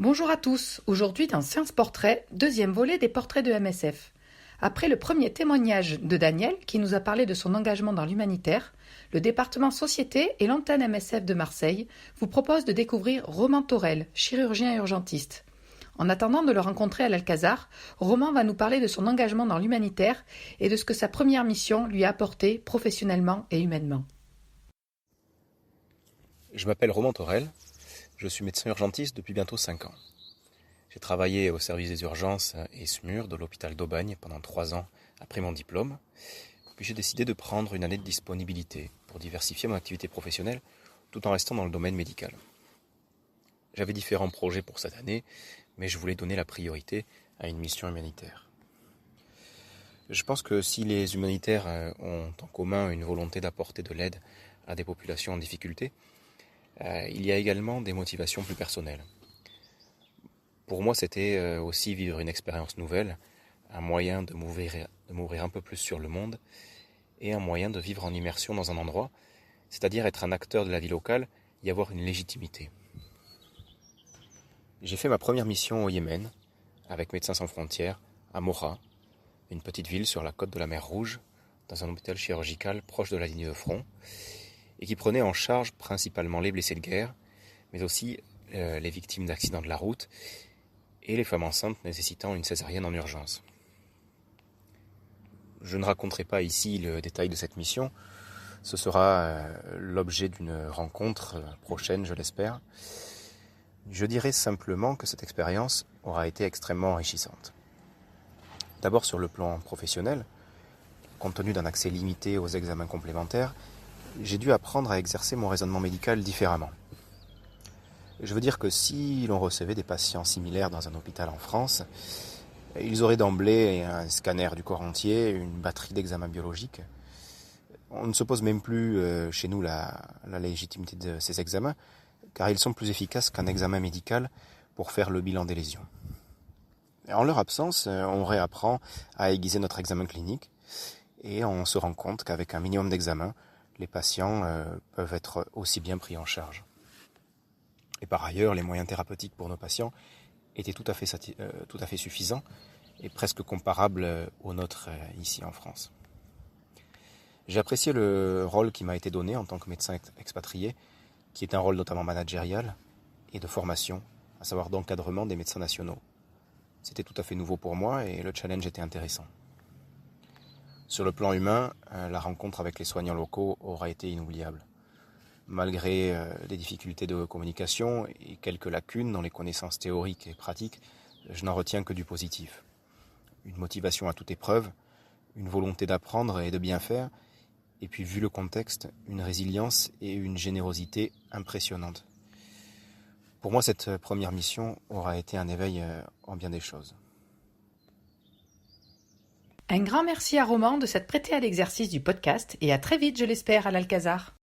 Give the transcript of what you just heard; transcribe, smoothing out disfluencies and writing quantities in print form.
Bonjour à tous, aujourd'hui dans Science Portrait, deuxième volet des portraits de MSF. Après le premier témoignage de Daniel, qui nous a parlé de son engagement dans l'humanitaire, le département Société et l'antenne MSF de Marseille vous proposent de découvrir Roman Torel, chirurgien urgentiste. En attendant de le rencontrer à l'Alcazar, Roman va nous parler de son engagement dans l'humanitaire et de ce que sa première mission lui a apporté professionnellement et humainement. Je m'appelle Roman Torel, je suis médecin urgentiste depuis bientôt 5 ans. J'ai travaillé au service des urgences et SMUR de l'hôpital d'Aubagne pendant 3 ans après mon diplôme, puis j'ai décidé de prendre une année de disponibilité pour diversifier mon activité professionnelle tout en restant dans le domaine médical. J'avais différents projets pour cette année, mais je voulais donner la priorité à une mission humanitaire. Je pense que si les humanitaires ont en commun une volonté d'apporter de l'aide à des populations en difficulté, il y a également des motivations plus personnelles. Pour moi, c'était aussi vivre une expérience nouvelle, un moyen de m'ouvrir un peu plus sur le monde et un moyen de vivre en immersion dans un endroit, c'est-à-dire être un acteur de la vie locale et avoir une légitimité. J'ai fait ma première mission au Yémen, avec Médecins sans frontières, à Moha, une petite ville sur la côte de la mer Rouge, dans un hôpital chirurgical proche de la ligne de front, et qui prenait en charge principalement les blessés de guerre, mais aussi les victimes d'accidents de la route et les femmes enceintes nécessitant une césarienne en urgence. Je ne raconterai pas ici le détail de cette mission, ce sera l'objet d'une rencontre prochaine, je l'espère. Je dirais simplement que cette expérience aura été extrêmement enrichissante. D'abord sur le plan professionnel, compte tenu d'un accès limité aux examens complémentaires, j'ai dû apprendre à exercer mon raisonnement médical différemment. Je veux dire que si l'on recevait des patients similaires dans un hôpital en France, ils auraient d'emblée un scanner du corps entier, une batterie d'examens biologiques. On ne se pose même plus chez nous la légitimité de ces examens, car ils sont plus efficaces qu'un examen médical pour faire le bilan des lésions. En leur absence, on réapprend à aiguiser notre examen clinique et on se rend compte qu'avec un minimum d'examens, les patients peuvent être aussi bien pris en charge. Et par ailleurs, les moyens thérapeutiques pour nos patients étaient tout à fait suffisants et presque comparables aux nôtres ici en France. J'ai apprécié le rôle qui m'a été donné en tant que médecin expatrié, qui est un rôle notamment managérial et de formation, à savoir d'encadrement des médecins nationaux. C'était tout à fait nouveau pour moi et le challenge était intéressant. Sur le plan humain, la rencontre avec les soignants locaux aura été inoubliable. Malgré des difficultés de communication et quelques lacunes dans les connaissances théoriques et pratiques, je n'en retiens que du positif. Une motivation à toute épreuve, une volonté d'apprendre et de bien faire, et puis vu le contexte, une résilience et une générosité impressionnantes. Pour moi, cette première mission aura été un éveil en bien des choses. Un grand merci à Roman de s'être prêté à l'exercice du podcast et à très vite, je l'espère, à l'Alcazar.